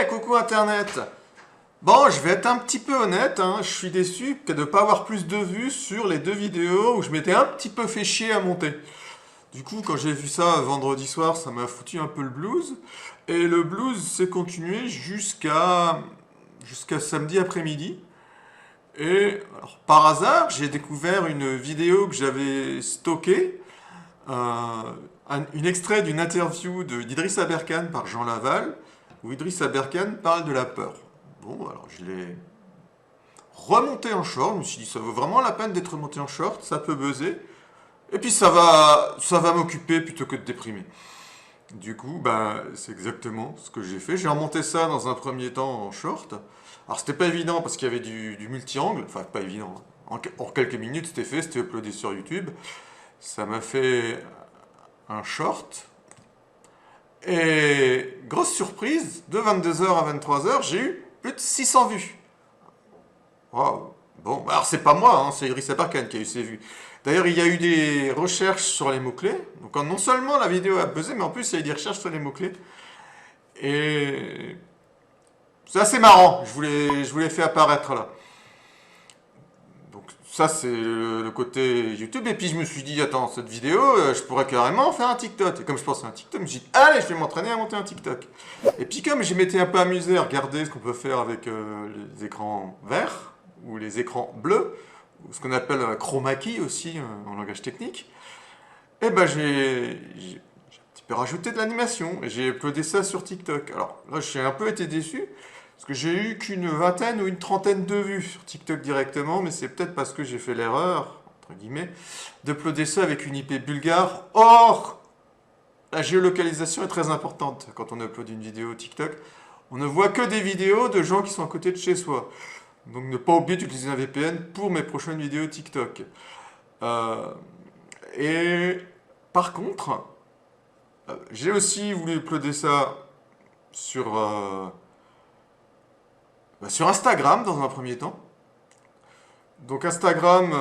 Coucou Internet! Bon, je vais être un petit peu honnête, hein, je suis déçu de ne pas avoir plus de vues sur les deux vidéos où je m'étais un petit peu fait chier à monter. Du coup, quand j'ai vu ça vendredi soir, ça m'a foutu un peu le blues. Et le blues s'est continué jusqu'à samedi après-midi. Et alors, par hasard, j'ai découvert une vidéo que j'avais stockée, une extrait d'une interview d'Idriss Aberkane par Jean Laval, où Idriss Aberkane parle de la peur. Bon, alors je l'ai remonté en short, je me suis dit ça vaut vraiment la peine d'être remonté en short, ça peut buzzer, et puis ça va m'occuper plutôt que de déprimer. Du coup, ben, c'est exactement ce que j'ai fait. J'ai remonté ça dans un premier temps en short. Alors c'était pas évident parce qu'il y avait du multi-angle, enfin pas évident. En quelques minutes c'était fait, c'était uploadé sur YouTube. Ça m'a fait un short. Et grosse surprise, de 22h à 23h, j'ai eu plus de 600 vues. Waouh. Bon, alors c'est pas moi, hein, c'est Idriss Aberkane qui a eu ses vues. D'ailleurs, il y a eu des recherches sur les mots-clés. Donc non seulement la vidéo a buzzé, mais en plus il y a eu des recherches sur les mots-clés. Et c'est assez marrant, je vous l'ai fait apparaître là. Donc ça c'est le côté YouTube. Et puis je me suis dit, attends, cette vidéo, je pourrais carrément faire un TikTok. Et comme je pense à un TikTok, je me suis dit, allez, je vais m'entraîner à monter un TikTok. Et puis comme je m'étais un peu amusé à regarder ce qu'on peut faire avec les écrans verts ou les écrans bleus, ou ce qu'on appelle chroma key aussi en langage technique, et ben j'ai un petit peu rajouté de l'animation et j'ai uploadé ça sur TikTok. Alors là, j'ai un peu été déçu parce que j'ai eu qu'une vingtaine ou une trentaine de vues sur TikTok directement, mais c'est peut-être parce que j'ai fait l'erreur, entre guillemets, d'uploader ça avec une IP bulgare. Or, la géolocalisation est très importante quand on upload une vidéo TikTok. On ne voit que des vidéos de gens qui sont à côté de chez soi. Donc ne pas oublier d'utiliser un VPN pour mes prochaines vidéos TikTok. Euh, et par contre, j'ai aussi voulu uploader ça sur, sur Instagram dans un premier temps. Donc Instagram,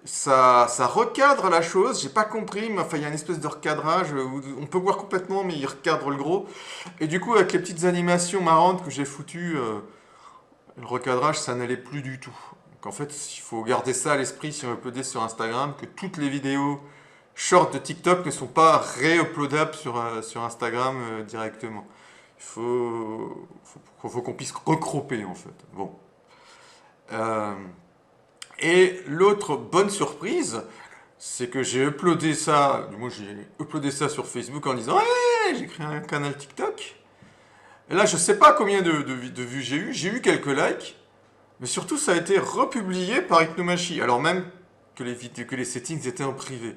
ça recadre la chose. J'ai pas compris, mais enfin il y a une espèce de recadrage où on peut voir complètement, mais il recadre le gros. Et du coup, avec les petites animations marrantes que j'ai foutues, le recadrage, ça n'allait plus du tout. Donc en fait, il faut garder ça à l'esprit si on veut uploader sur Instagram, que toutes les vidéos shorts de TikTok ne sont pas ré-uploadables sur Instagram directement. Il faut qu'on puisse recropper en fait. Bon. Euh, et l'autre bonne surprise, c'est que j'ai uploadé ça, du moins j'ai uploadé ça sur Facebook en disant hey, j'ai créé un canal TikTok. Et là, je sais pas combien de vues j'ai eu quelques likes, mais surtout ça a été republié par Hypnomachie, alors même que les settings étaient en privé.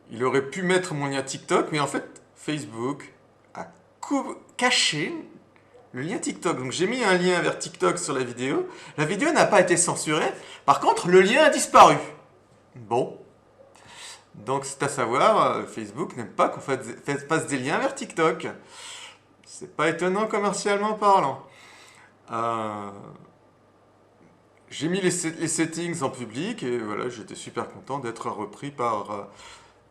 Il aurait pu mettre mon lien TikTok, mais en fait, Facebook a caché le lien TikTok. Donc j'ai mis un lien vers TikTok sur la vidéo. La vidéo n'a pas été censurée. Par contre, le lien a disparu. Bon. Donc c'est à savoir, Facebook n'aime pas qu'on fasse des liens vers TikTok. C'est pas étonnant commercialement parlant. Euh, j'ai mis les settings en public et voilà, j'étais super content d'être repris par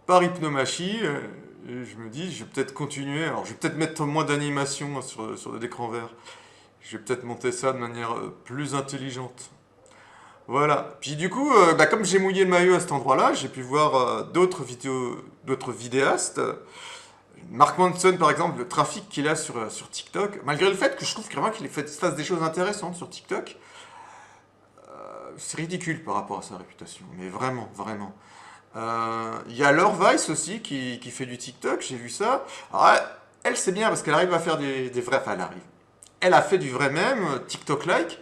Hypnomachie. Et je me dis, je vais peut-être continuer. Alors, je vais peut-être mettre moins d'animation sur l'écran vert. Je vais peut-être monter ça de manière plus intelligente. Voilà. Puis du coup, comme j'ai mouillé le maillot à cet endroit-là, j'ai pu voir d'autres vidéastes. Mark Manson, par exemple, le trafic qu'il a sur TikTok, malgré le fait que je trouve vraiment qu'il fasse des choses intéressantes sur TikTok, c'est ridicule par rapport à sa réputation. Mais vraiment, vraiment. Il y a Laure Weiss aussi qui fait du TikTok, j'ai vu ça. Alors, elle c'est bien parce qu'elle arrive à faire des vrais. Enfin, elle arrive. Elle a fait du vrai même, TikTok-like,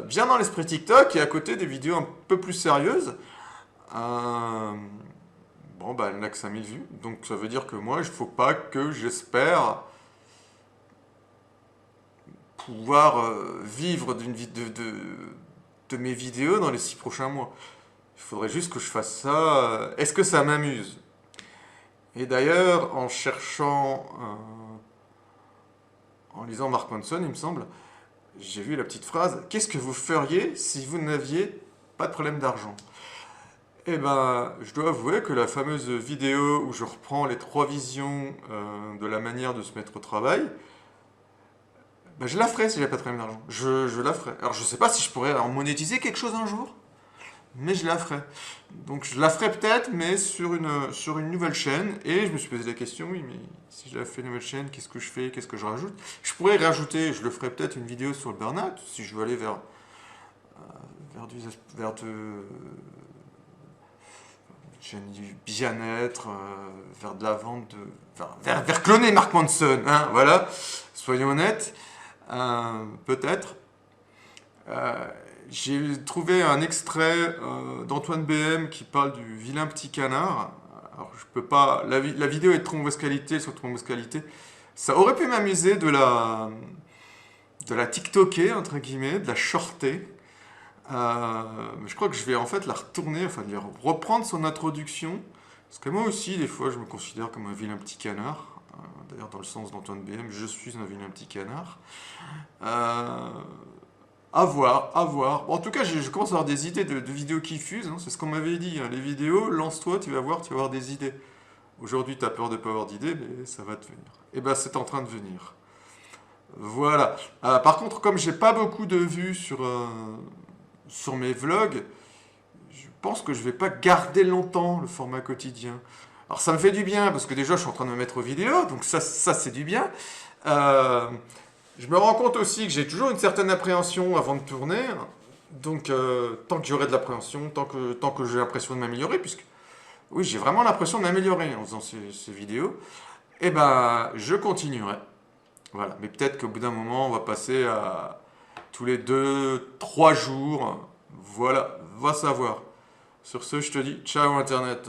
bien dans l'esprit TikTok et à côté des vidéos un peu plus sérieuses. Euh, bon, bah, elle n'a que 5000 vues, donc ça veut dire que moi, il ne faut pas que j'espère pouvoir vivre de mes vidéos dans les 6 prochains mois. Il faudrait juste que je fasse ça. Est-ce que ça m'amuse? Et d'ailleurs, en cherchant, en lisant Mark Manson, il me semble, j'ai vu la petite phrase: qu'est-ce que vous feriez si vous n'aviez pas de problème d'argent? Eh ben, je dois avouer que la fameuse vidéo où je reprends les 3 visions de la manière de se mettre au travail, ben, je la ferai si j'ai pas très bien d'argent. Je la ferai. Alors je sais pas si je pourrais en monétiser quelque chose un jour, mais je la ferai. Donc je la ferai peut-être, mais sur une nouvelle chaîne. Et je me suis posé la question, oui, mais si je la fais une nouvelle chaîne, qu'est-ce que je fais? Qu'est-ce que je rajoute? Je pourrais rajouter, je le ferai peut-être une vidéo sur le burn-out, si je veux aller vers du, vers de, chaîne du bien-être, vers de la vente, vers cloner Mark Manson, hein, voilà, soyons honnêtes, peut-être. Euh, j'ai trouvé un extrait d'Antoine BM qui parle du vilain petit canard. Alors, je peux pas. La vidéo est de trop mauvaise qualité, sur trop mauvaise qualité. Ça aurait pu m'amuser de la TikToker, entre guillemets, de la shorter. Je crois que je vais en fait la retourner, enfin de reprendre son introduction. Parce que moi aussi, des fois, je me considère comme un vilain petit canard. D'ailleurs, dans le sens d'Antoine BM, je suis un vilain petit canard. Euh, À voir, à voir. Bon, en tout cas, je commence à avoir des idées de vidéos qui fusent, hein. C'est ce qu'on m'avait dit, hein. Les vidéos, lance-toi, tu vas avoir des idées. Aujourd'hui, tu as peur de ne pas avoir d'idées, mais ça va te venir. Et ben, c'est en train de venir. Voilà. Par contre, comme j'ai pas beaucoup de vues sur mes vlogs, je pense que je vais pas garder longtemps le format quotidien. Alors, ça me fait du bien, parce que déjà, je suis en train de me mettre aux vidéos, donc ça c'est du bien. Euh, Je me rends compte aussi que j'ai toujours une certaine appréhension avant de tourner. Donc, tant que j'aurai de l'appréhension, tant que j'ai l'impression de m'améliorer, puisque oui, j'ai vraiment l'impression de m'améliorer en faisant ces vidéos, eh ben, je continuerai. Voilà. Mais peut-être qu'au bout d'un moment, on va passer à tous les 2, 3 jours. Voilà, va savoir. Sur ce, je te dis ciao Internet.